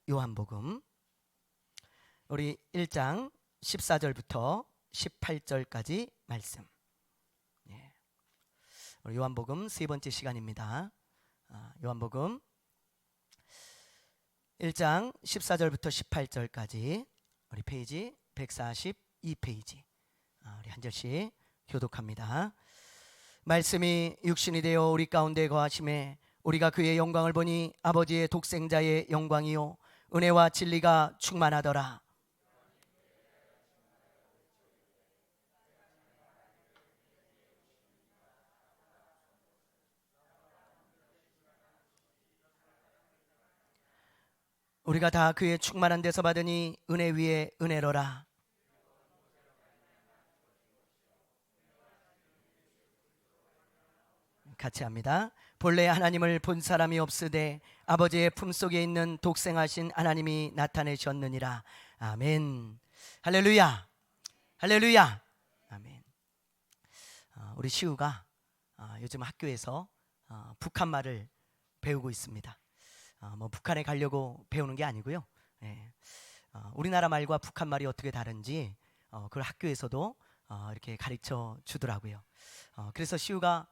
요한복음 우리 1장 14절부터 18절까지 말씀. 우리 요한복음 세 번째 시간입니다. 요한복음 1장 14절부터 18절까지 우리 페이지 142페이지 우리 한 절씩 교독합니다. 말씀이 육신이 되어 우리 가운데 거하심에 우리가 그의 영광을 보니 아버지의 독생자의 영광이요 은혜와 진리가 충만하더라. 우리가 다 그의 충만한 데서 받으니 은혜 위에 은혜로라. 같이 합니다. 본래 하나님을 본 사람이 없으되 아버지의 품속에 있는 독생하신 하나님이 나타내셨느니라. 아멘. 할렐루야. 할렐루야. 아멘. 우리 시우가 요즘 학교에서 북한말을 배우고 있습니다. 뭐 북한에 가려고 배우는 게 아니고요. 우리나라 말과 북한 말이 어떻게 다른지 그걸 학교에서도 이렇게 가르쳐 주더라고요. 그래서 시우가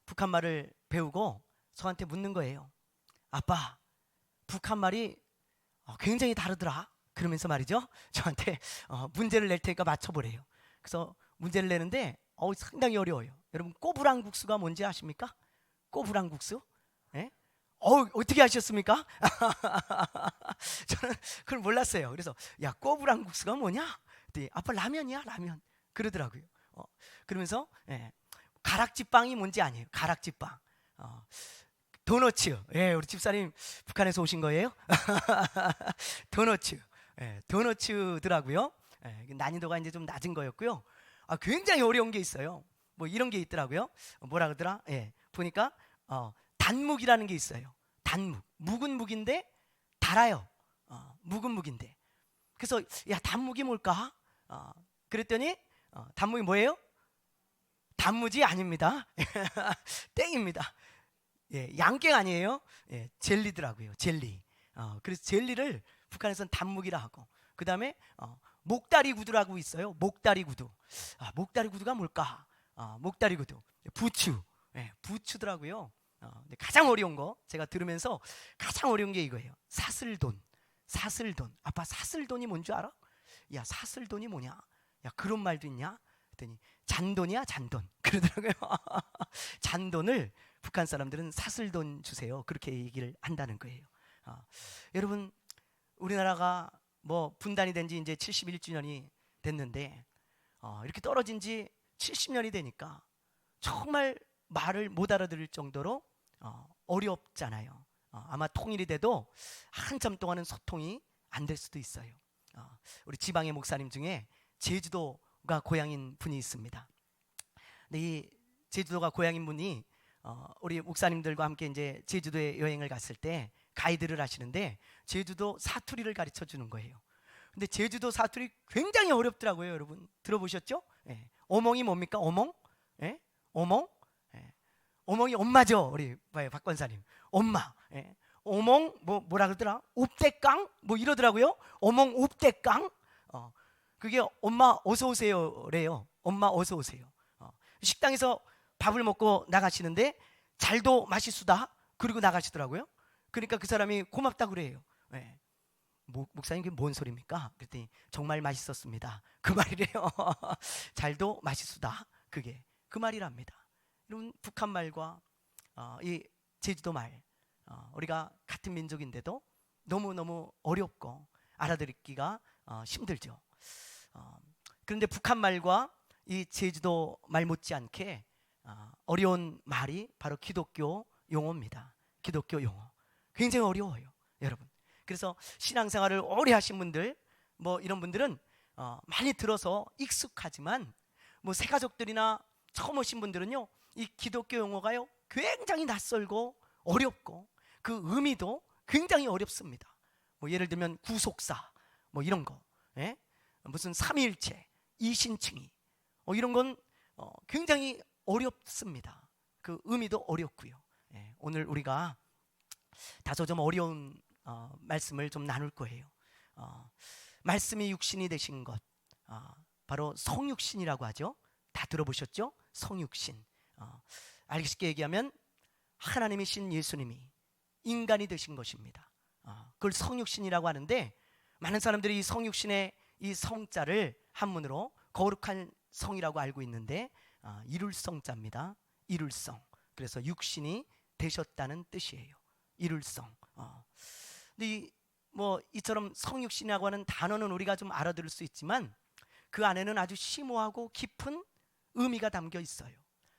북한 말을 배우고 저한테 묻는 거예요. 아빠, 북한 말이 굉장히 다르더라. 그러면서 말이죠, 저한테 문제를 낼 테니까 맞춰보래요. 그래서 문제를 내는데 상당히 어려워요. 여러분, 꼬부랑국수가 뭔지 아십니까? 꼬부랑국수? 예? 어떻게 아셨습니까? 저는 그걸 몰랐어요. 그래서 야, 꼬부랑국수가 뭐냐? 그랬더니 아빠 라면이야, 라면. 그러더라고요. 그러면서 가락지빵이 뭔지 아니에요. 가락지빵. 도너츠. 우리 집사님 북한에서 오신 거예요? 도너츠. 도너츠더라고요. 난이도가 이제 좀 낮은 거였고요. 굉장히 어려운 게 있어요. 뭐 이런 게 있더라고요. 뭐라 그러더라? 보니까 단묵이라는 게 있어요. 단묵. 묵은 묵인데 달아요. 묵은 묵인데. 그래서 야, 단묵이 뭘까? 그랬더니 단묵이 뭐예요? 단무지 아닙니다. 땡입니다. 양갱 아니에요. 젤리더라고요. 젤리. 그래서 젤리를 북한에서는 단묵이라 하고, 그 다음에 목다리 구두라고 있어요. 목다리 구두. 목다리 구두가 뭘까? 목다리 구두. 부추. 부추더라고요. 근데 가장 어려운 거, 제가 들으면서 가장 어려운 게 이거예요. 사슬돈. 사슬돈. 아빠, 사슬돈이 뭔 줄 알아? 야, 사슬돈이 뭐냐? 야, 그런 말도 있냐? 그랬더니 잔돈이야, 잔돈. 그러더라고요. 잔돈을 북한 사람들은 사슬돈 주세요. 그렇게 얘기를 한다는 거예요. 여러분, 우리나라가 뭐 분단이 된 지 이제 71주년이 됐는데 이렇게 떨어진 지 70년이 되니까 정말 말을 못 알아들을 정도로 어렵잖아요. 아마 통일이 돼도 한참 동안은 소통이 안 될 수도 있어요. 우리 지방의 목사님 중에 제주도가 고향인 분이 있습니다. 근데 이 제주도가 고향인 분이 우리 목사님들과 함께 이제 제주도에 여행을 갔을 때 가이드를 하시는데 제주도 사투리를 가르쳐 주는 거예요. 근데 제주도 사투리 굉장히 어렵더라고요. 여러분 들어보셨죠? 어멍이 뭡니까? 어멍? 어멍? 어멍이 엄마죠. 우리 박 권사님 엄마. 어멍 뭐라 그러더라? 옵대깡? 뭐 이러더라고요. 어멍 옵대깡? 그게 엄마 어서 오세요래요. 엄마 어서 오세요. 식당에서 밥을 먹고 나가시는데 잘도 맛있수다 그리고 나가시더라고요. 그러니까 그 사람이 고맙다 그래요. 목사님 그게 뭔 소리입니까? 그랬더니 정말 맛있었습니다. 그 말이래요. 잘도 맛있수다. 그게 그 말이랍니다. 여러분, 북한 말과 이 제주도 말, 우리가 같은 민족인데도 너무너무 어렵고 알아듣기가 힘들죠. 그런데 북한 말과 이 제주도 말 못지않게 어려운 말이 바로 기독교 용어입니다. 기독교 용어 굉장히 어려워요, 여러분. 그래서 신앙생활을 오래 하신 분들, 뭐 이런 분들은 많이 들어서 익숙하지만 뭐 새가족들이나 처음 오신 분들은요, 이 기독교 용어가요 굉장히 낯설고 어렵고 그 의미도 굉장히 어렵습니다. 뭐 예를 들면 구속사, 뭐 이런 거, 무슨 삼위일체, 이신칭의, 이런 건 굉장히 어렵습니다. 그 의미도 어렵고요. 오늘 우리가 다소 좀 어려운 말씀을 좀 나눌 거예요. 말씀이 육신이 되신 것, 바로 성육신이라고 하죠. 다 들어보셨죠? 성육신. 알기 쉽게 얘기하면 하나님이신 예수님이 인간이 되신 것입니다. 그걸 성육신이라고 하는데, 많은 사람들이 이 성육신의 이 성자를 한문으로 거룩한 성이라고 알고 있는데, 이룰성자입니다. 이룰성. 그래서 육신이 되셨다는 뜻이에요. 이룰성. 근데 이처럼 성육신이라고 하는 단어는 우리가 좀 알아들을 수 있지만, 그 안에는 아주 심오하고 깊은 의미가 담겨 있어요.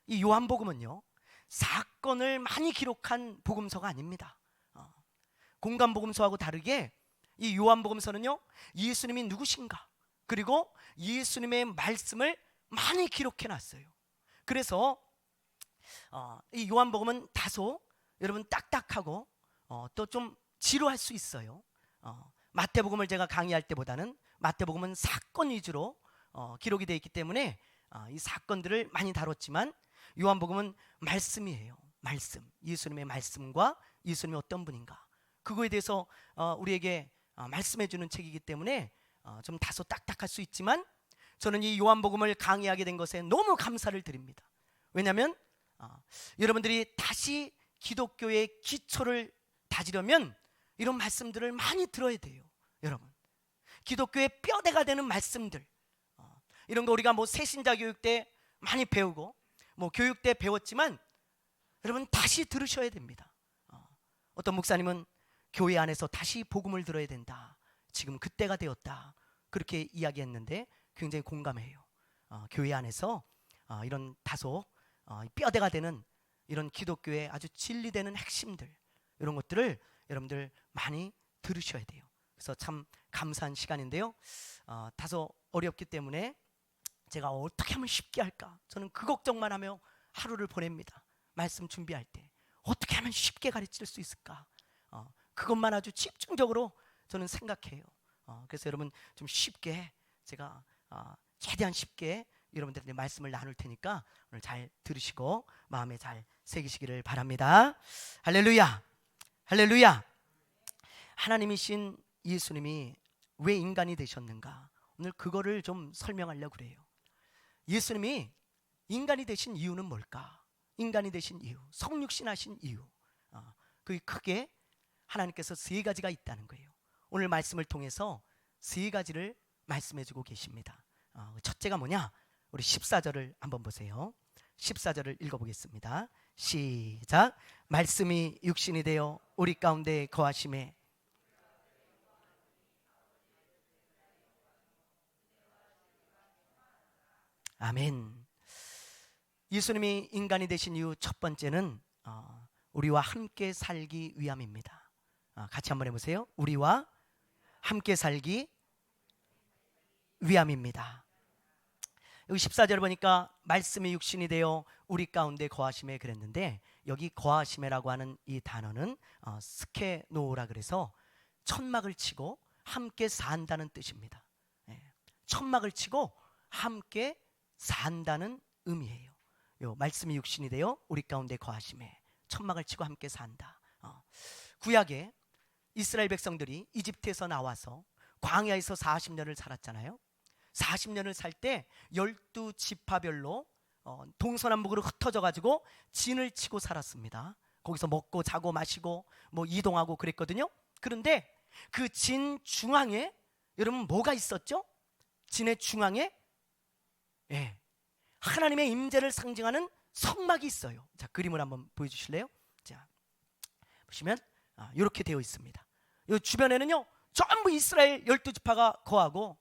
이 요한복음은요, 사건을 많이 기록한 복음서가 아닙니다. 공간복음서하고 다르게 이 요한복음서는요, 예수님이 누구신가, 그리고 예수님의 말씀을 많이 기록해 놨어요. 그래서 이 요한복음은 다소 여러분 딱딱하고 또 좀 지루할 수 있어요. 마태복음을 제가 강의할 때보다는 마태복음은 사건 위주로 기록이 되어 있기 때문에 이 사건들을 많이 다뤘지만, 요한복음은 말씀이에요. 말씀, 예수님의 말씀과 예수님이 어떤 분인가, 그거에 대해서 우리에게 말씀해 주는 책이기 때문에 좀 다소 딱딱할 수 있지만, 저는 이 요한복음을 강의하게 된 것에 너무 감사를 드립니다. 왜냐하면 여러분들이 다시 기독교의 기초를 다지려면 이런 말씀들을 많이 들어야 돼요. 여러분, 기독교의 뼈대가 되는 말씀들, 이런 거 우리가 새신자 교육 때 많이 배우고 교육 때 배웠지만, 여러분 다시 들으셔야 됩니다. 어떤 목사님은 교회 안에서 다시 복음을 들어야 된다, 지금 그때가 되었다, 그렇게 이야기했는데 굉장히 공감해요. 교회 안에서 이런 다소 뼈대가 되는 이런 기독교의 아주 진리되는 핵심들, 이런 것들을 여러분들 많이 들으셔야 돼요. 그래서 참 감사한 시간인데요, 다소 어렵기 때문에 제가 어떻게 하면 쉽게 할까, 저는 그 걱정만 하며 하루를 보냅니다. 말씀 준비할 때 어떻게 하면 쉽게 가르칠 수 있을까, 그것만 아주 집중적으로 저는 생각해요. 그래서 여러분 좀 쉽게, 제가 최대한 쉽게 여러분들한테 말씀을 나눌 테니까 오늘 잘 들으시고 마음에 잘 새기시기를 바랍니다. 할렐루야, 할렐루야. 하나님이신 예수님이 왜 인간이 되셨는가, 오늘 그거를 좀 설명하려고 그래요. 예수님이 인간이 되신 이유는 뭘까? 인간이 되신 이유, 성육신 하신 이유, 그게 크게 하나님께서 세 가지가 있다는 거예요. 오늘 말씀을 통해서 세 가지를 말씀해 주고 계십니다. 첫째가 뭐냐? 우리 14절을 한번 보세요. 14절을 읽어보겠습니다. 시작. 말씀이 육신이 되어 우리 가운데 거하심에 아멘. 예수님이 인간이 되신 이유 첫 번째는 우리와 함께 살기 위함입니다. 같이 한번 해보세요. 우리와 함께 살기 위함입니다. 여기 14절 보니까 말씀이 육신이 되어 우리 가운데 거하심에 그랬는데, 여기 거하심이라고 하는 이 단어는 스케노라 그래서 천막을 치고 함께 산다는 뜻입니다. 천막을 치고 함께 산다는 의미예요. 요 말씀이 육신이 되어 우리 가운데 거하심에, 천막을 치고 함께 산다. 구약에 이스라엘 백성들이 이집트에서 나와서 광야에서 40년을 살았잖아요. 40년을 살 때 12지파별로 동서남북으로 흩어져 가지고 진을 치고 살았습니다. 거기서 먹고 자고 마시고 이동하고 그랬거든요. 그런데 그 진 중앙에 여러분 뭐가 있었죠? 진의 중앙에 하나님의 임재를 상징하는 성막이 있어요. 자, 그림을 한번 보여주실래요? 자, 보시면 이렇게 되어 있습니다. 이 주변에는요 전부 이스라엘 12지파가 거하고,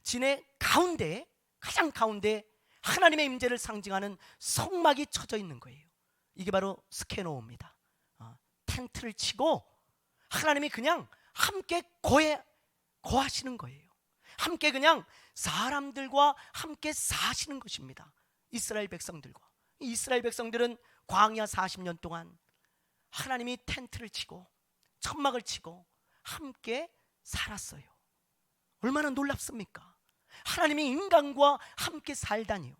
진의 가운데, 가장 가운데 하나님의 임재를 상징하는 성막이 쳐져 있는 거예요. 이게 바로 스케노입니다. 텐트를 치고 하나님이 그냥 함께 거하시는 거예요. 함께 그냥 사람들과 함께 사시는 것입니다. 이스라엘 백성들과. 이스라엘 백성들은 광야 40년 동안 하나님이 텐트를 치고 천막을 치고 함께 살았어요. 얼마나 놀랍습니까? 하나님이 인간과 함께 살다니요,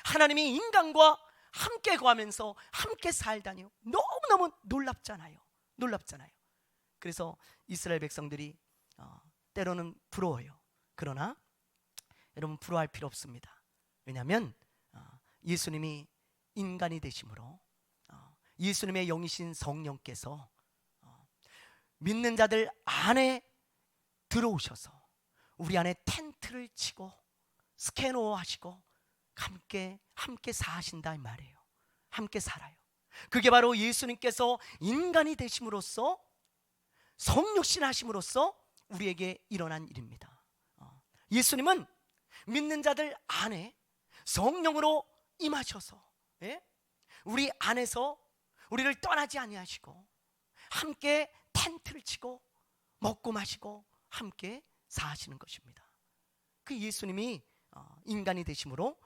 하나님이 인간과 함께 거하면서 함께 살다니요, 너무너무 놀랍잖아요. 놀랍잖아요. 그래서 이스라엘 백성들이 때로는 부러워요. 그러나 여러분, 부러워할 필요 없습니다. 왜냐하면 예수님이 인간이 되심으로 예수님의 영이신 성령께서 믿는 자들 안에 들어오셔서 우리 안에 텐트를 치고 스캐너 하시고 함께 사신다 이 말이에요. 함께 살아요. 그게 바로 예수님께서 인간이 되심으로써 성육신 하심으로써 우리에게 일어난 일입니다. 예수님은 믿는 자들 안에 성령으로 임하셔서 우리 안에서 우리를 떠나지 아니하시고 함께 텐트를 치고 먹고 마시고 함께 사시는 것입니다. 그 예수님이 인간이 되심으로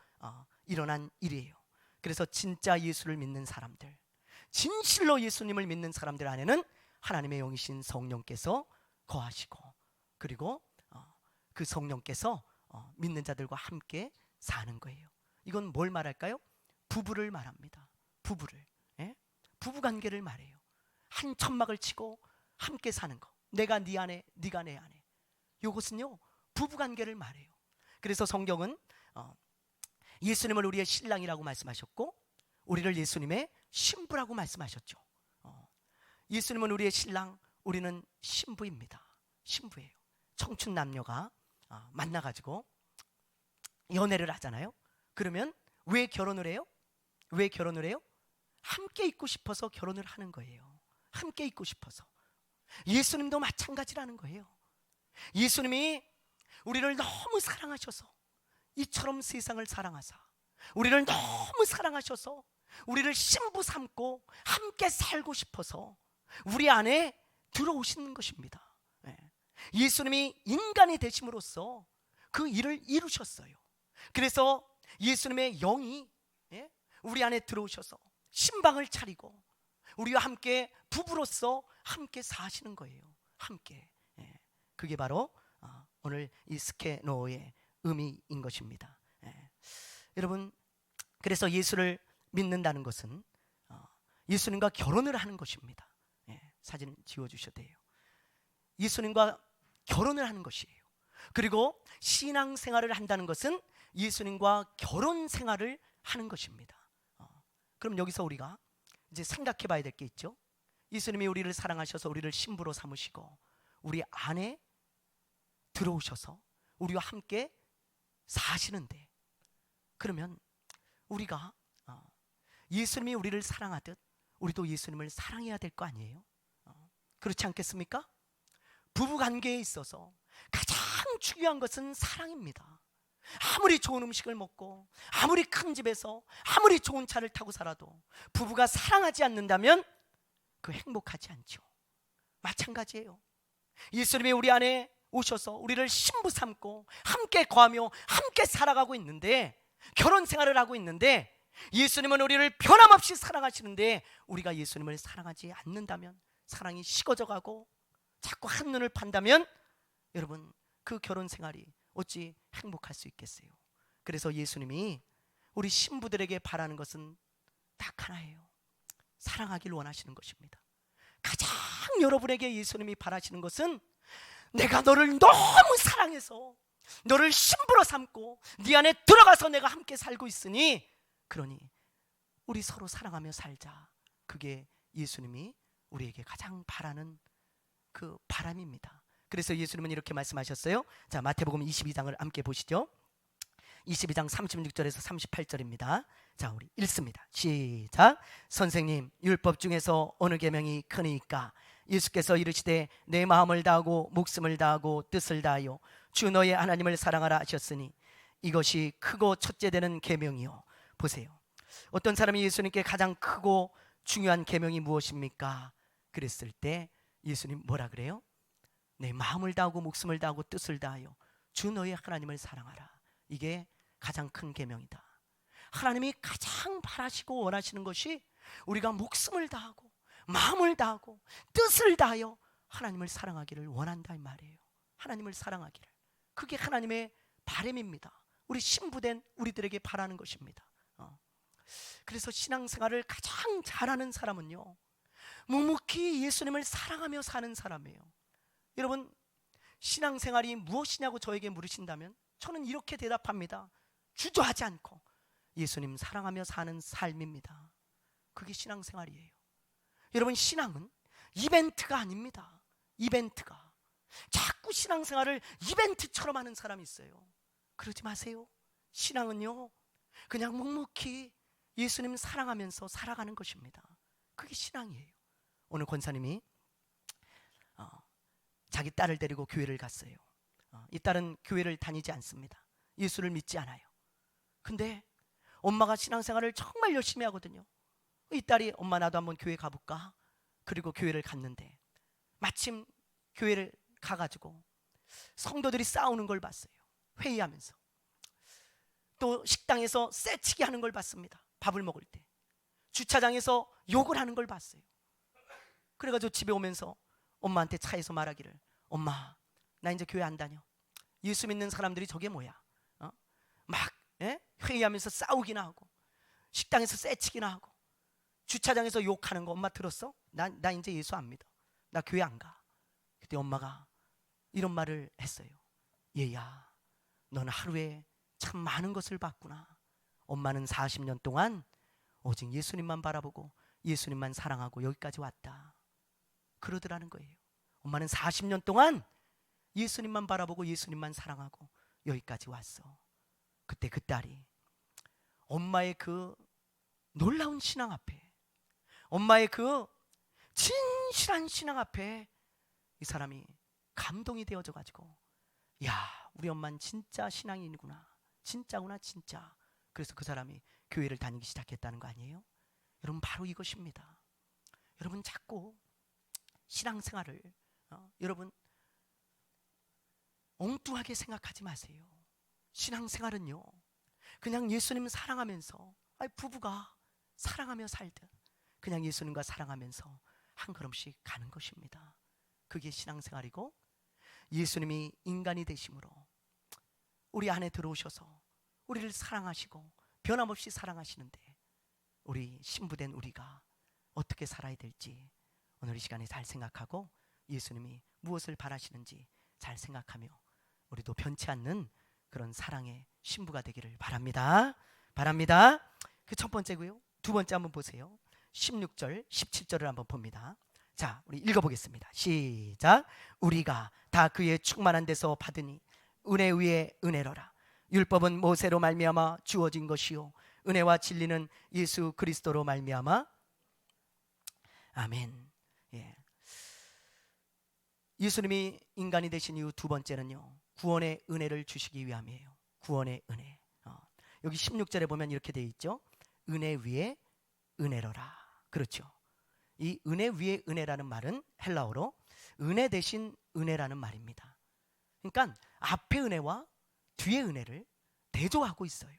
일어난 일이에요. 그래서 진짜 예수를 믿는 사람들, 진실로 예수님을 믿는 사람들 안에는 하나님의 영이신 성령께서 거하시고, 그리고 그 성령께서 믿는 자들과 함께 사는 거예요. 이건 뭘 말할까요? 부부를 말합니다. 부부를, 부부관계를 말해요. 한 천막을 치고 함께 사는 거, 내가 네 안에 네가 내 안에, 이것은요 부부관계를 말해요. 그래서 성경은 예수님을 우리의 신랑이라고 말씀하셨고 우리를 예수님의 신부라고 말씀하셨죠. 예수님은 우리의 신랑, 우리는 신부입니다. 신부예요. 청춘 남녀가 만나가지고 연애를 하잖아요. 그러면 왜 결혼을 해요? 왜 결혼을 해요? 함께 있고 싶어서 결혼을 하는 거예요. 함께 있고 싶어서. 예수님도 마찬가지라는 거예요. 예수님이 우리를 너무 사랑하셔서 이처럼 세상을 사랑하사 우리를 너무 사랑하셔서 우리를 신부 삼고 함께 살고 싶어서 우리 안에 들어오시는 것입니다. 예수님이 인간이 되심으로써 그 일을 이루셨어요. 그래서 예수님의 영이 우리 안에 들어오셔서 신방을 차리고 우리와 함께 부부로서 함께 사시는 거예요. 함께. 그게 바로 오늘 이 스케노의 의미인 것입니다. 여러분, 그래서 예수를 믿는다는 것은 예수님과 결혼을 하는 것입니다. 사진 지워주셔도 돼요. 예수님과 결혼을 하는 것이에요. 그리고 신앙생활을 한다는 것은 예수님과 결혼 생활을 하는 것입니다. 그럼 여기서 우리가 이제 생각해 봐야 될 게 있죠. 예수님이 우리를 사랑하셔서 우리를 신부로 삼으시고 우리 안에 들어오셔서 우리와 함께 사시는데, 그러면 우리가 예수님이 우리를 사랑하듯 우리도 예수님을 사랑해야 될 거 아니에요? 그렇지 않겠습니까? 부부관계에 있어서 가장 중요한 것은 사랑입니다. 아무리 좋은 음식을 먹고 아무리 큰 집에서 아무리 좋은 차를 타고 살아도 부부가 사랑하지 않는다면 그 행복하지 않죠. 마찬가지예요. 예수님이 우리 안에 오셔서 우리를 신부 삼고 함께 거하며 함께 살아가고 있는데, 결혼 생활을 하고 있는데 예수님은 우리를 변함없이 사랑하시는데 우리가 예수님을 사랑하지 않는다면, 사랑이 식어져 가고 자꾸 한눈을 판다면 여러분, 그 결혼 생활이 어찌 행복할 수 있겠어요? 그래서 예수님이 우리 신부들에게 바라는 것은 딱 하나예요. 사랑하길 원하시는 것입니다. 가장 여러분에게 예수님이 바라시는 것은 내가 너를 너무 사랑해서 너를 신부로 삼고 네 안에 들어가서 내가 함께 살고 있으니, 그러니 우리 서로 사랑하며 살자. 그게 예수님이 우리에게 가장 바라는 그 바람입니다. 그래서 예수님은 이렇게 말씀하셨어요. 자, 마태복음 22장을 함께 보시죠. 22장 36절에서 38절입니다. 자, 우리 읽습니다. 시작. 선생님, 율법 중에서 어느 계명이 크니까? 예수께서 이르시되 내 마음을 다하고 목숨을 다하고 뜻을 다하여 주 너의 하나님을 사랑하라 하셨으니 이것이 크고 첫째 되는 계명이요. 보세요. 어떤 사람이 예수님께 가장 크고 중요한 계명이 무엇입니까? 그랬을 때 예수님 뭐라 그래요? 내 마음을 다하고 목숨을 다하고 뜻을 다하여 주 너의 하나님을 사랑하라. 이게 가장 큰 계명이다. 하나님이 가장 바라시고 원하시는 것이 우리가 목숨을 다하고 마음을 다하고 뜻을 다하여 하나님을 사랑하기를 원한다 이 말이에요. 하나님을 사랑하기를. 그게 하나님의 바람입니다. 우리 신부된 우리들에게 바라는 것입니다. 그래서 신앙생활을 가장 잘하는 사람은요, 묵묵히 예수님을 사랑하며 사는 사람이에요. 여러분, 신앙생활이 무엇이냐고 저에게 물으신다면 저는 이렇게 대답합니다. 주저하지 않고 예수님 사랑하며 사는 삶입니다. 그게 신앙생활이에요. 여러분, 신앙은 이벤트가 아닙니다. 이벤트가. 자꾸 신앙생활을 이벤트처럼 하는 사람이 있어요. 그러지 마세요. 신앙은요, 그냥 묵묵히 예수님 사랑하면서 살아가는 것입니다. 그게 신앙이에요. 오늘 권사님이 자기 딸을 데리고 교회를 갔어요. 이 딸은 교회를 다니지 않습니다. 예수를 믿지 않아요. 근데 엄마가 신앙생활을 정말 열심히 하거든요. 이 딸이 엄마 나도 한번 교회 가볼까? 그리고 교회를 갔는데 마침 교회를 가가지고 성도들이 싸우는 걸 봤어요. 회의하면서. 또 식당에서 쎄치기 하는 걸 봤습니다. 밥을 먹을 때. 주차장에서 욕을 하는 걸 봤어요. 그래가지고 집에 오면서 엄마한테 차에서 말하기를, 엄마 나 이제 교회 안 다녀. 예수 믿는 사람들이 저게 뭐야? 막 회의하면서 싸우기나 하고 식당에서 쎄치기나 하고 주차장에서 욕하는 거 엄마 들었어? 나 이제 예수 안 믿어. 나 교회 안 가. 그때 엄마가 이런 말을 했어요. 얘야, 너는 하루에 참 많은 것을 봤구나. 엄마는 40년 동안 오직 예수님만 바라보고 예수님만 사랑하고 여기까지 왔다. 그러더라는 거예요. 엄마는 40년 동안 예수님만 바라보고 예수님만 사랑하고 여기까지 왔어. 그때 그 딸이 엄마의 그 놀라운 신앙 앞에, 엄마의 그 진실한 신앙 앞에 이 사람이 감동이 되어져 가지고, 야, 우리 엄마는 진짜 신앙인이구나. 진짜구나, 진짜. 그래서 그 사람이 교회를 다니기 시작했다는 거 아니에요? 여러분, 바로 이것입니다. 여러분, 자꾸 신앙생활을 여러분 엉뚱하게 생각하지 마세요. 신앙생활은요, 그냥 예수님 사랑하면서, 부부가 사랑하며 살듯 그냥 예수님과 사랑하면서 한 걸음씩 가는 것입니다. 그게 신앙생활이고, 예수님이 인간이 되심으로 우리 안에 들어오셔서 우리를 사랑하시고 변함없이 사랑하시는데, 우리 신부된 우리가 어떻게 살아야 될지 오늘 이 시간에 잘 생각하고 예수님이 무엇을 바라시는지 잘 생각하며 우리도 변치 않는 그런 사랑의 신부가 되기를 바랍니다. 바랍니다. 그 첫 번째고요. 두 번째 한번 보세요. 16절, 17절을 한번 봅니다. 자, 우리 읽어보겠습니다. 시작. 우리가 다 그의 충만한 데서 받으니 은혜 위에 은혜로라. 율법은 모세로 말미암아 주어진 것이요 은혜와 진리는 예수 그리스도로 말미암아. 아멘. 예. 예수님이 인간이 되신 이후 두 번째는요, 구원의 은혜를 주시기 위함이에요. 구원의 은혜. 여기 16절에 보면 이렇게 되어 있죠. 은혜 위에 은혜로라. 그렇죠. 이 은혜 위에 은혜라는 말은 헬라어로 은혜 대신 은혜라는 말입니다. 그러니까 앞에 은혜와 뒤에 은혜를 대조하고 있어요.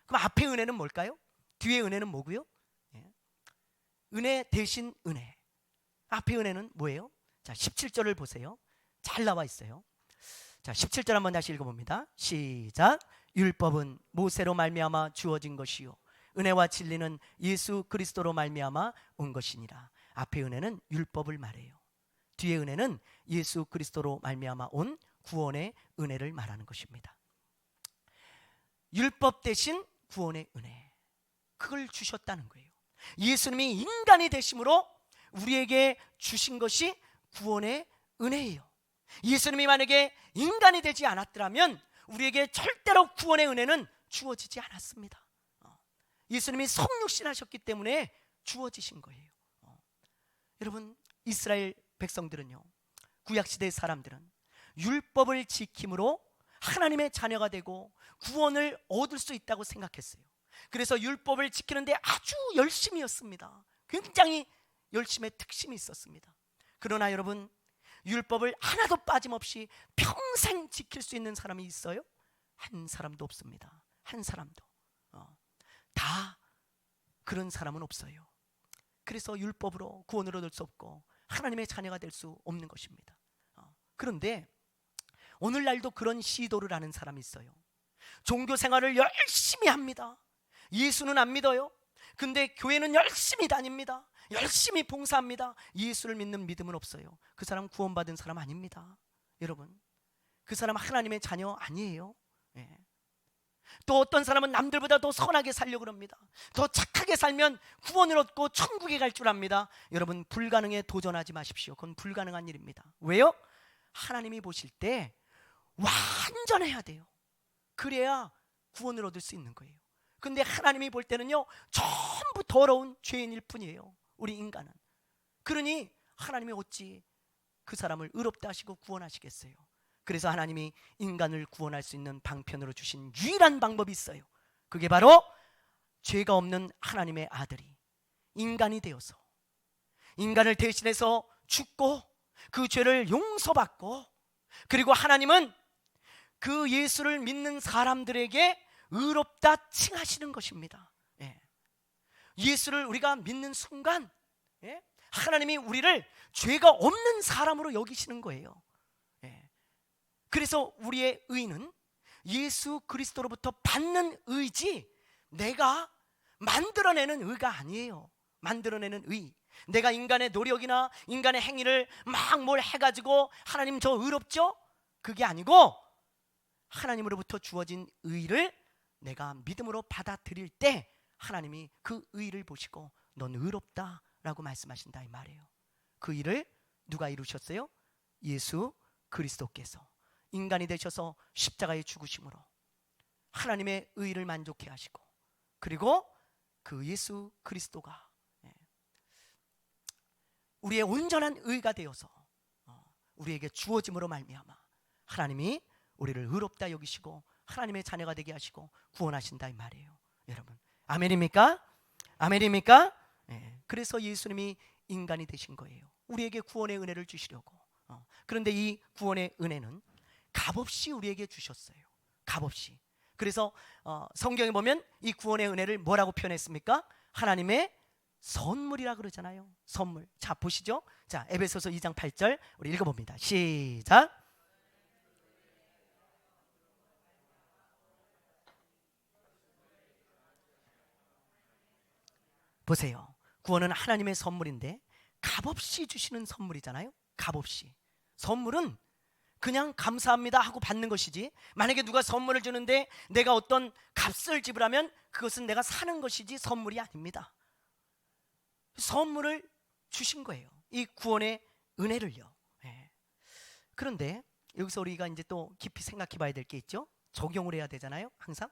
그럼 앞에 은혜는 뭘까요? 뒤에 은혜는 뭐고요? 예. 은혜 대신 은혜. 앞에 은혜는 뭐예요? 자, 17절을 보세요. 잘 나와 있어요. 자, 17절 한번 다시 읽어봅니다. 시작. 율법은 모세로 말미암아 주어진 것이요 은혜와 진리는 예수 그리스도로 말미암아 온 것이니라. 앞에 은혜는 율법을 말해요. 뒤에 은혜는 예수 그리스도로 말미암아 온 구원의 은혜를 말하는 것입니다. 율법 대신 구원의 은혜, 그걸 주셨다는 거예요. 예수님이 인간이 되심으로 우리에게 주신 것이 구원의 은혜예요. 예수님이 만약에 인간이 되지 않았더라면 우리에게 절대로 구원의 은혜는 주어지지 않았습니다. 예수님이 성육신 하셨기 때문에 주어지신 거예요. 여러분, 이스라엘 백성들은요, 구약시대의 사람들은 율법을 지킴으로 하나님의 자녀가 되고 구원을 얻을 수 있다고 생각했어요. 그래서 율법을 지키는데 아주 열심히였습니다. 굉장히 열심의 특심이 있었습니다. 그러나 여러분, 율법을 하나도 빠짐없이 평생 지킬 수 있는 사람이 있어요? 한 사람도 없습니다. 한 사람도. 다 그런 사람은 없어요. 그래서 율법으로 구원을 얻을 수 없고 하나님의 자녀가 될 수 없는 것입니다. 그런데 오늘날도 그런 시도를 하는 사람이 있어요. 종교 생활을 열심히 합니다. 예수는 안 믿어요. 근데 교회는 열심히 다닙니다. 열심히 봉사합니다. 예수를 믿는 믿음은 없어요. 그 사람 구원받은 사람 아닙니다. 여러분, 그 사람 하나님의 자녀 아니에요. 예. 또 어떤 사람은 남들보다 더 선하게 살려고 합니다. 더 착하게 살면 구원을 얻고 천국에 갈 줄 압니다. 여러분, 불가능에 도전하지 마십시오. 그건 불가능한 일입니다. 왜요? 하나님이 보실 때 완전해야 돼요. 그래야 구원을 얻을 수 있는 거예요. 근데 하나님이 볼 때는요, 전부 더러운 죄인일 뿐이에요. 우리 인간은. 그러니 하나님이 어찌 그 사람을 의롭다 하시고 구원하시겠어요? 그래서 하나님이 인간을 구원할 수 있는 방편으로 주신 유일한 방법이 있어요. 그게 바로 죄가 없는 하나님의 아들이 인간이 되어서 인간을 대신해서 죽고 그 죄를 용서받고, 그리고 하나님은 그 예수를 믿는 사람들에게 의롭다 칭하시는 것입니다. 예. 예수를 우리가 믿는 순간, 예? 하나님이 우리를 죄가 없는 사람으로 여기시는 거예요. 예. 그래서 우리의 의는 예수 그리스도로부터 받는 의지, 내가 만들어내는 의가 아니에요. 만들어내는 의, 내가 인간의 노력이나 인간의 행위를 막 뭘 해가지고 하나님 저 의롭죠? 그게 아니고 하나님으로부터 주어진 의를 내가 믿음으로 받아들일 때 하나님이 그 의를 보시고 넌 의롭다 라고 말씀하신다 이 말이에요. 그 일을 누가 이루셨어요? 예수 그리스도께서 인간이 되셔서 십자가에 죽으심으로 하나님의 의를 만족해 하시고, 그리고 그 예수 그리스도가 우리의 온전한 의가 되어서 우리에게 주어짐으로 말미암아 하나님이 우리를 의롭다 여기시고 하나님의 자녀가 되게 하시고 구원하신다 이 말이에요. 여러분, 아멘입니까? 아멘입니까? 네. 그래서 예수님이 인간이 되신 거예요. 우리에게 구원의 은혜를 주시려고. 그런데 이 구원의 은혜는 값없이 우리에게 주셨어요. 값없이. 그래서 성경에 보면 이 구원의 은혜를 뭐라고 표현했습니까? 하나님의 선물이라 그러잖아요. 선물. 자, 보시죠. 자, 에베소서 2장 8절 우리 읽어봅니다. 시작. 보세요. 구원은 하나님의 선물인데 값없이 주시는 선물이잖아요. 값없이. 선물은 그냥 감사합니다 하고 받는 것이지, 만약에 누가 선물을 주는데 내가 어떤 값을 지불하면 그것은 내가 사는 것이지 선물이 아닙니다. 선물을 주신 거예요. 이 구원의 은혜를요. 네. 그런데 여기서 우리가 이제 또 깊이 생각해 봐야 될 게 있죠. 적용을 해야 되잖아요. 항상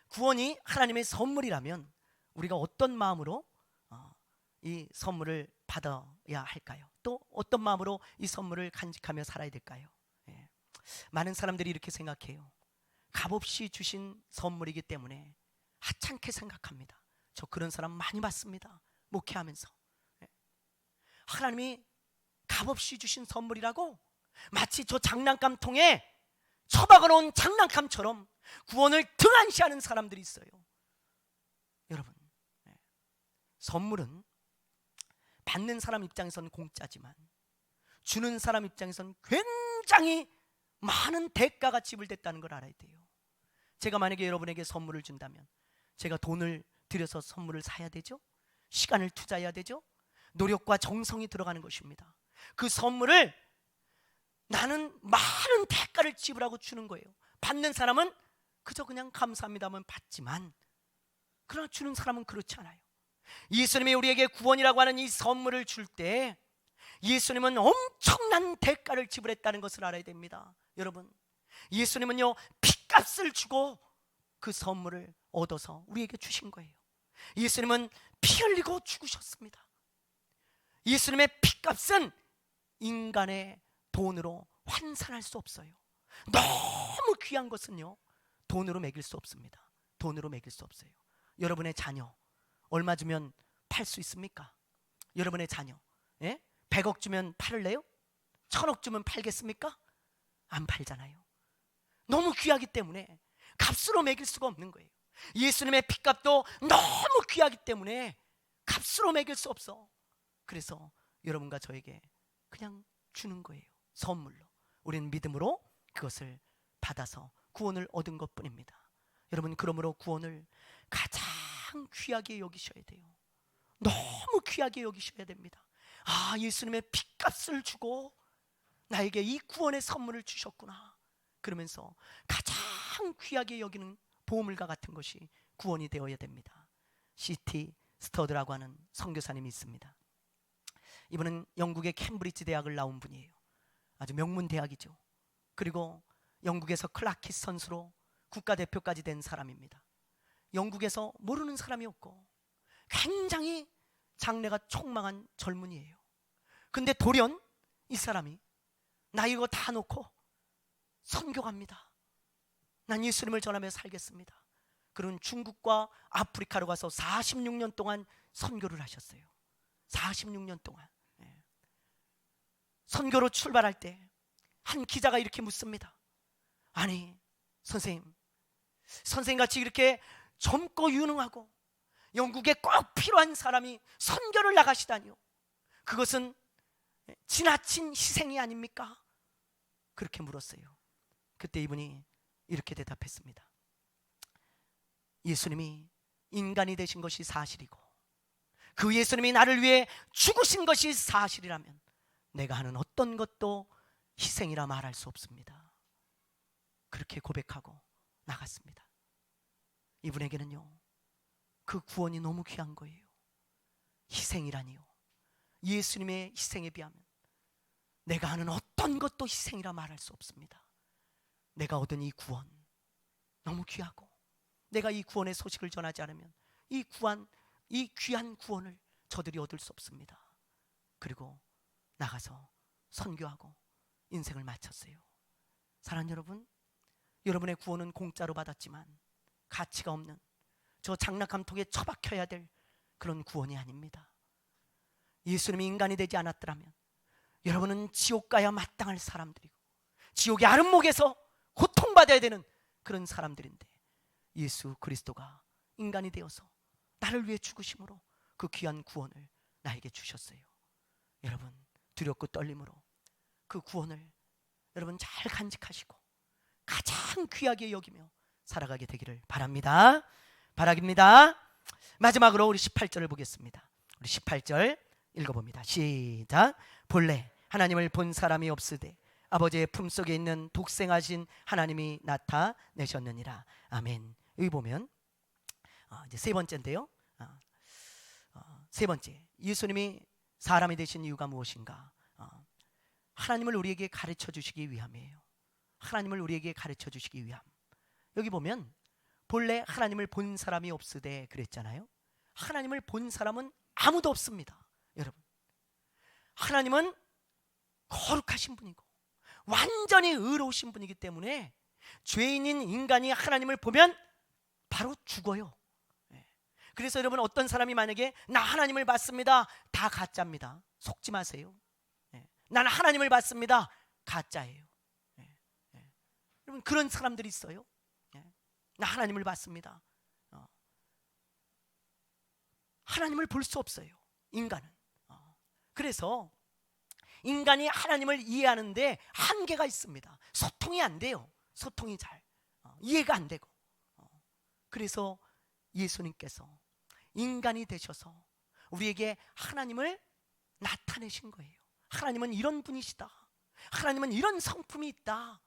구원이 하나님의 선물이라면 우리가 어떤 마음으로 이 선물을 받아야 할까요? 또 어떤 마음으로 이 선물을 간직하며 살아야 될까요? 예. 많은 사람들이 이렇게 생각해요. 값없이 주신 선물이기 때문에 하찮게 생각합니다. 저 그런 사람 많이 봤습니다. 목회하면서. 예. 하나님이 값없이 주신 선물이라고 마치 저 장난감통에 처박아 놓은 장난감처럼 구원을 등한시하는 사람들이 있어요. 여러분, 선물은 받는 사람 입장에선 공짜지만 주는 사람 입장에선 굉장히 많은 대가가 지불됐다는 걸 알아야 돼요. 제가 만약에 여러분에게 선물을 준다면 제가 돈을 들여서 선물을 사야 되죠. 시간을 투자해야 되죠. 노력과 정성이 들어가는 것입니다. 그 선물을 나는 많은 대가를 지불하고 주는 거예요. 받는 사람은 그저 그냥 감사합니다 하면 받지만, 그러나 주는 사람은 그렇지 않아요. 예수님이 우리에게 구원이라고 하는 이 선물을 줄 때 예수님은 엄청난 대가를 지불했다는 것을 알아야 됩니다. 여러분, 예수님은요 핏값을 주고 그 선물을 얻어서 우리에게 주신 거예요. 예수님은 피 흘리고 죽으셨습니다. 예수님의 핏값은 인간의 돈으로 환산할 수 없어요. 너무 귀한 것은요 돈으로 매길 수 없습니다. 돈으로 매길 수 없어요. 여러분의 자녀 얼마 주면 팔 수 있습니까? 여러분의 자녀 100억 주면 팔을래요? 1000억 주면 팔겠습니까? 안 팔잖아요. 너무 귀하기 때문에 값으로 매길 수가 없는 거예요. 예수님의 핏값도 너무 귀하기 때문에 값으로 매길 수 없어. 그래서 여러분과 저에게 그냥 주는 거예요. 선물로. 우리는 믿음으로 그것을 받아서 구원을 얻은 것뿐입니다. 여러분, 그러므로 구원을 가장 가장 귀하게 여기셔야 돼요. 너무 귀하게 여기셔야 됩니다. 아, 예수님의 핏값을 주고 나에게 이 구원의 선물을 주셨구나. 그러면서 가장 귀하게 여기는 보물과 같은 것이 구원이 되어야 됩니다. C.T. 스터드라고 하는 선교사님이 있습니다. 이분은 영국의 캠브리지 대학을 나온 분이에요. 아주 명문 대학이죠. 그리고 영국에서 클라키스 선수로 국가대표까지 된 사람입니다. 영국에서 모르는 사람이 없고 굉장히 장래가 촉망한 젊은이에요. 근데 돌연 이 사람이 나 이거 다 놓고 선교 갑니다. 난 예수님을 전하며 살겠습니다. 그런 중국과 아프리카로 가서 46년 동안 선교를 하셨어요. 46년 동안. 선교로 출발할 때 한 기자가 이렇게 묻습니다. 아니 선생님같이 이렇게 젊고 유능하고 영국에 꼭 필요한 사람이 선교를 나가시다니요. 그것은 지나친 희생이 아닙니까? 그렇게 물었어요. 그때 이분이 이렇게 대답했습니다. 예수님이 인간이 되신 것이 사실이고 그 예수님이 나를 위해 죽으신 것이 사실이라면 내가 하는 어떤 것도 희생이라 말할 수 없습니다. 그렇게 고백하고 나갔습니다. 이분에게는요, 그 구원이 너무 귀한 거예요. 희생이라니요, 예수님의 희생에 비하면 내가 하는 어떤 것도 희생이라 말할 수 없습니다. 내가 얻은 이 구원 너무 귀하고 내가 이 구원의 소식을 전하지 않으면 이 귀한 구원을 저들이 얻을 수 없습니다. 그리고 나가서 선교하고 인생을 마쳤어요. 사랑하는 여러분, 여러분의 구원은 공짜로 받았지만 가치가 없는 저 장난감통에 처박혀야 될 그런 구원이 아닙니다. 예수님이 인간이 되지 않았더라면 여러분은 지옥 가야 마땅할 사람들이고 지옥의 아름목에서 고통받아야 되는 그런 사람들인데 예수 그리스도가 인간이 되어서 나를 위해 죽으심으로 그 귀한 구원을 나에게 주셨어요. 여러분, 두렵고 떨림으로 그 구원을 여러분 잘 간직하시고 가장 귀하게 여기며 살아가게 되기를 바랍니다. 바랍니다. 마지막으로 우리 18절을 보겠습니다. 우리 18절 읽어봅니다. 시작. 본래 하나님을 본 사람이 없으되 아버지의 품속에 있는 독생하신 하나님이 나타내셨느니라. 아멘. 여기 보면 이제 세 번째인데요. 세 번째, 예수님이 사람이 되신 이유가 무엇인가? 하나님을 우리에게 가르쳐 주시기 위함이에요. 하나님을 우리에게 가르쳐 주시기 위함. 여기 보면 본래 하나님을 본 사람이 없으되 그랬잖아요. 하나님을 본 사람은 아무도 없습니다. 여러분, 하나님은 거룩하신 분이고 완전히 의로우신 분이기 때문에 죄인인 인간이 하나님을 보면 바로 죽어요. 그래서 여러분, 어떤 사람이 만약에 나 하나님을 봤습니다, 다 가짜입니다. 속지 마세요. 나는 하나님을 봤습니다, 가짜예요. 여러분, 그런 사람들이 있어요. 나 하나님을 봤습니다. 하나님을 볼 수 없어요, 인간은. 그래서 인간이 하나님을 이해하는데 한계가 있습니다. 소통이 안 돼요. 소통이 잘 이해가 안 되고. 그래서 예수님께서 인간이 되셔서 우리에게 하나님을 나타내신 거예요. 하나님은 이런 분이시다, 하나님은 이런 성품이 있다,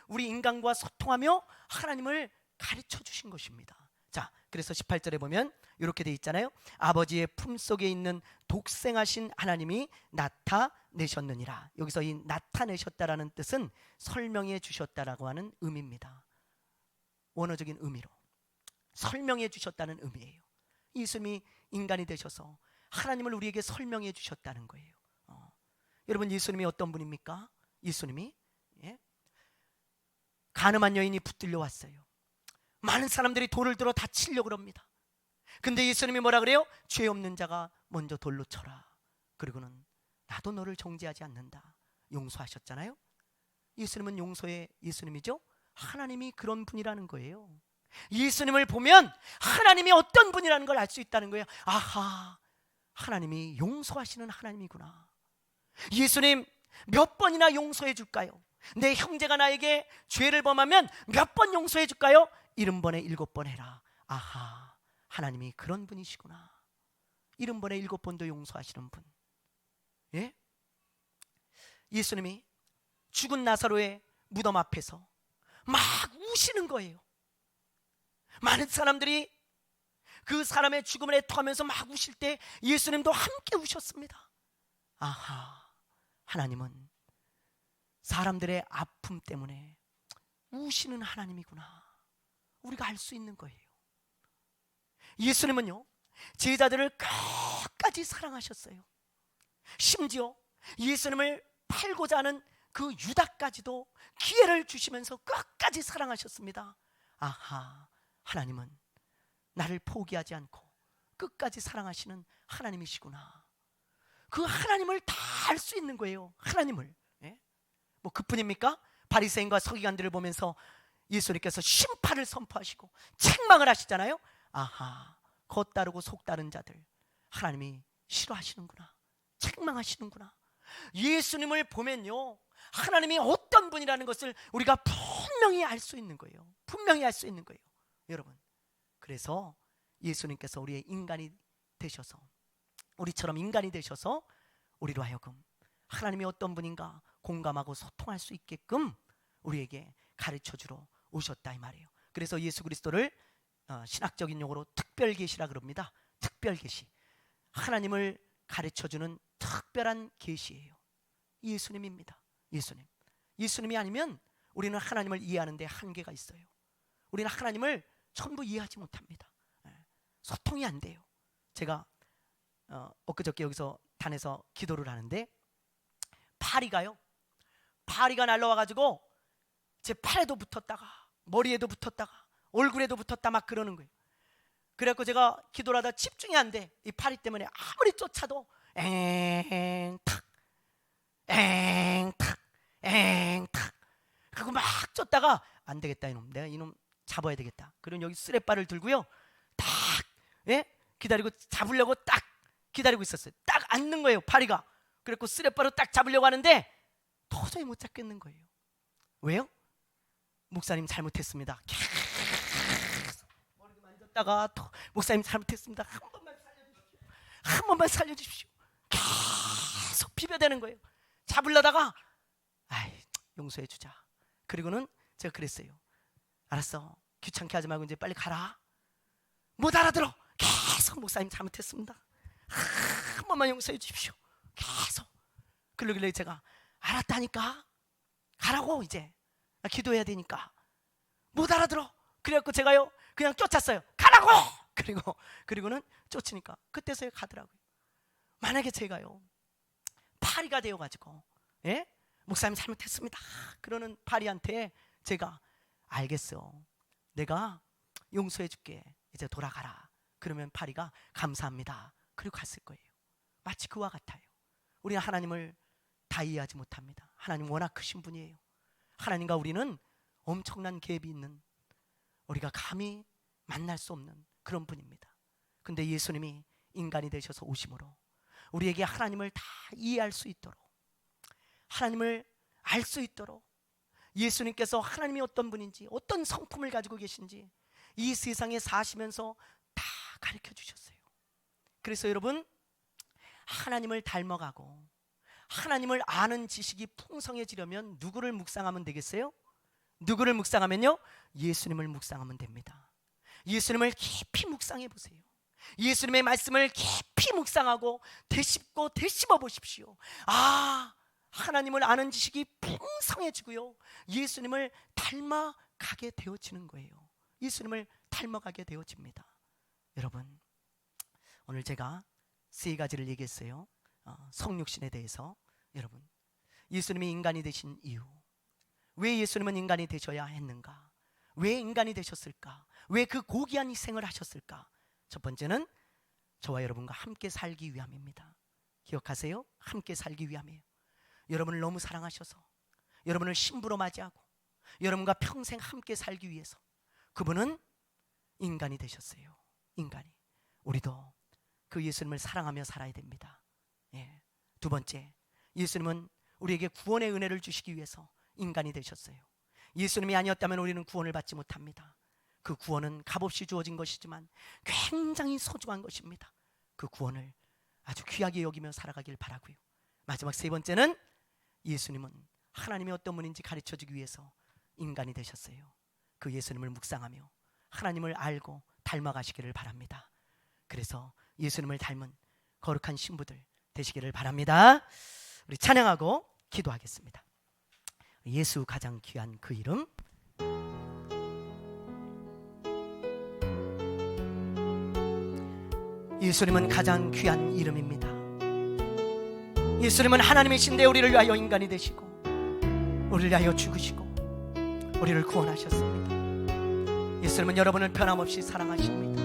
우리 인간과 소통하며 하나님을 가르쳐 주신 것입니다. 자, 그래서 18절에 보면 이렇게 돼 있잖아요. 아버지의 품속에 있는 독생하신 하나님이 나타내셨느니라. 여기서 이 나타내셨다라는 뜻은 설명해 주셨다라고 하는 의미입니다. 원어적인 의미로 설명해 주셨다는 의미예요. 예수님이 인간이 되셔서 하나님을 우리에게 설명해 주셨다는 거예요. 여러분, 예수님이 어떤 분입니까? 예수님이 가늠한 여인이 붙들려 왔어요. 많은 사람들이 돌을 들어 다치려고 합니다. 근데 예수님이 뭐라 그래요? 죄 없는 자가 먼저 돌로 쳐라. 그리고는 나도 너를 정죄하지 않는다, 용서하셨잖아요. 예수님은 용서의 예수님이죠. 하나님이 그런 분이라는 거예요. 예수님을 보면 하나님이 어떤 분이라는 걸 알 수 있다는 거예요. 아하, 하나님이 용서하시는 하나님이구나. 예수님 몇 번이나 용서해 줄까요? 내 형제가 나에게 죄를 범하면 몇 번 용서해 줄까요? 70번에 7번 해라. 아하, 하나님이 그런 분이시구나. 70번에 7번도 용서하시는 분. 예? 예수님이 죽은 나사로의 무덤 앞에서 막 우시는 거예요. 많은 사람들이 그 사람의 죽음을 애통하면서 막 우실 때 예수님도 함께 우셨습니다. 아하, 하나님은 사람들의 아픔 때문에 우시는 하나님이구나. 우리가 알 수 있는 거예요. 예수님은요, 제자들을 끝까지 사랑하셨어요. 심지어 예수님을 팔고자 하는 그 유다까지도 기회를 주시면서 끝까지 사랑하셨습니다. 아하, 하나님은 나를 포기하지 않고 끝까지 사랑하시는 하나님이시구나. 그 하나님을 다 알 수 있는 거예요. 하나님을. 예? 뭐 그뿐입니까? 바리새인과 서기관들을 보면서 예수님께서 심판을 선포하시고 책망을 하시잖아요. 아하, 겉 다르고 속 다른 자들 하나님이 싫어하시는구나, 책망하시는구나. 예수님을 보면요, 하나님이 어떤 분이라는 것을 우리가 분명히 알 수 있는 거예요. 분명히 알 수 있는 거예요, 여러분. 그래서 예수님께서 우리의 인간이 되셔서, 우리처럼 인간이 되셔서 우리로 하여금 하나님이 어떤 분인가 공감하고 소통할 수 있게끔 우리에게 가르쳐주러 오셨다, 이 말이에요. 그래서 예수 그리스도를 신학적인 용어로 특별계시라 그럽니다. 특별계시. 하나님을 가르쳐주는 특별한 계시예요. 예수님입니다. 예수님이 아니면 우리는 하나님을 이해하는 데 한계가 있어요. 우리는 하나님을 전부 이해하지 못합니다. 소통이 안 돼요. 제가 엊그저께 여기서 단에서 기도를 하는데 파리가 날라와가지고 제 팔에도 붙었다가 머리에도 붙었다가 얼굴에도 붙었다 막 그러는 거예요. 그래갖고 제가 기도를 하다 집중이 안 돼. 이 파리 때문에 아무리 쫓아도 엥탁 엥탁 엥탁 그거 막 쫓다가 안 되겠다, 이놈. 내가 이놈 잡아야 되겠다. 그럼 여기 쓰레빠를 들고요, 딱 기다리고 잡으려고 딱 기다리고 있었어요. 딱 앉는 거예요, 파리가. 그래갖고 쓰레빠로 딱 잡으려고 하는데 도저히 못 잡겠는 거예요. 왜요? 목사님 잘못했습니다. 계속 머리도 만졌다가 또 목사님 잘못했습니다. 한 번만 살려주십시오. 계속 비벼대는 거예요. 잡으려다가 아이, 용서해 주자. 그리고는 제가 그랬어요. 알았어, 귀찮게 하지 말고 이제 빨리 가라. 못 알아들어. 계속 목사님 잘못했습니다. 한 번만 용서해 주십시오. 계속 그러길래 제가 알았다니까, 가라고, 이제 기도해야 되니까. 못 알아들어. 그래갖고 제가요 그냥 쫓았어요. 가라고. 그리고는 쫓으니까 그때서야 가더라고요. 만약에 제가요 파리가 되어가지고 목사님 잘못했습니다 그러는 파리한테 제가 알겠어, 내가 용서해 줄게, 이제 돌아가라. 그러면 파리가 감사합니다 그리고 갔을 거예요. 마치 그와 같아요. 우리는 하나님을 다 이해하지 못합니다. 하나님 워낙 크신 분이에요. 하나님과 우리는 엄청난 갭이 있는, 우리가 감히 만날 수 없는 그런 분입니다. 근데 예수님이 인간이 되셔서 오심으로 우리에게 하나님을 다 이해할 수 있도록, 하나님을 알 수 있도록 예수님께서 하나님이 어떤 분인지, 어떤 성품을 가지고 계신지 이 세상에 사시면서 다 가르쳐 주셨어요. 그래서 여러분, 하나님을 닮아가고 하나님을 아는 지식이 풍성해지려면 누구를 묵상하면 되겠어요? 누구를 묵상하면요? 예수님을 묵상하면 됩니다. 예수님을 깊이 묵상해 보세요. 예수님의 말씀을 깊이 묵상하고 되씹고 되씹어 보십시오. 아, 하나님을 아는 지식이 풍성해지고요, 예수님을 닮아가게 되어지는 거예요. 예수님을 닮아가게 되어집니다. 여러분, 오늘 제가 세 가지를 얘기했어요. 성육신에 대해서. 여러분, 예수님이 인간이 되신 이유, 왜 예수님은 인간이 되셔야 했는가, 왜 인간이 되셨을까, 왜 그 고귀한 희생을 하셨을까. 첫 번째는 저와 여러분과 함께 살기 위함입니다. 기억하세요? 함께 살기 위함이에요. 여러분을 너무 사랑하셔서 여러분을 신부로 맞이하고 여러분과 평생 함께 살기 위해서 그분은 인간이 되셨어요. 인간이. 우리도 그 예수님을 사랑하며 살아야 됩니다. 두 번째, 예수님은 우리에게 구원의 은혜를 주시기 위해서 인간이 되셨어요. 예수님이 아니었다면 우리는 구원을 받지 못합니다. 그 구원은 값없이 주어진 것이지만 굉장히 소중한 것입니다. 그 구원을 아주 귀하게 여기며 살아가길 바라고요. 마지막 세 번째는 예수님은 하나님이 어떤 분인지 가르쳐주기 위해서 인간이 되셨어요. 그 예수님을 묵상하며 하나님을 알고 닮아가시기를 바랍니다. 그래서 예수님을 닮은 거룩한 신부들 되시기를 바랍니다. 우리 찬양하고 기도하겠습니다. 예수 가장 귀한 그 이름, 예수님은 가장 귀한 이름입니다. 예수님은 하나님이신데 우리를 위하여 인간이 되시고 우리를 위하여 죽으시고 우리를 구원하셨습니다. 예수님은 여러분을 변함없이 사랑하십니다.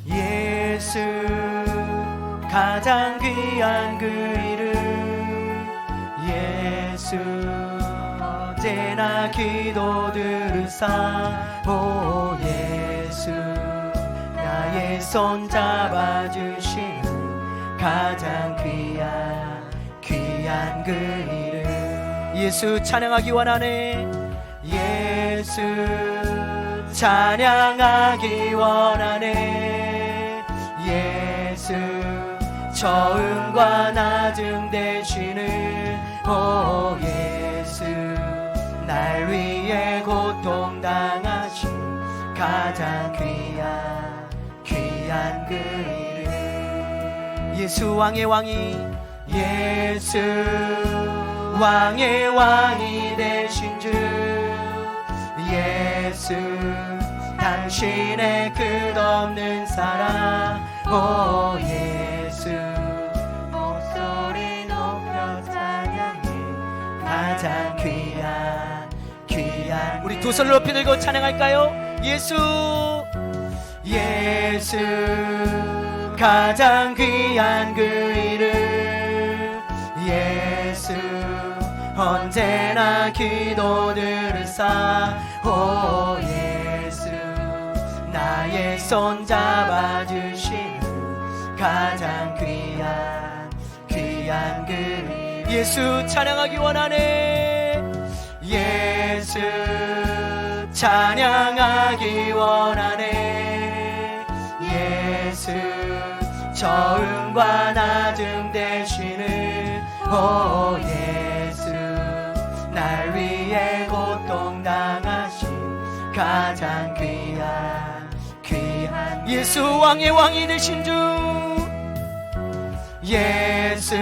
예수 가장 귀한 그 이름, 예수 언제나 기도 들으사. 오 예수 나의 손 잡아주시는 가장 귀한 그 이름. 예수 찬양하기 원하네. 예수 찬양하기 원하네. 예수 저음과 낮음 되시는 오 예수 날 위해 고통당하신 가장 귀한 그 이름. 예수 왕의 왕이, 예수 왕의 왕이 되신 주, 예수 당신의 끝없는 사랑. 오 예수 목소리 높여 찬양해 가장 귀한 우리 두 손을 높이 들고 찬양할까요? 예수 가장 귀한 그 이름, 예수 언제나 기도 들으사. 오 예수 나의 손 잡아주시는 가장 귀한 그 이름. 예수 찬양하기 원하네. 예수 찬양하기 원하네. 예수 저음과 낮음 되시는 오 예수 날 위해 고통당하신 가장 귀한 예수 왕의 왕이 되신 주, 예수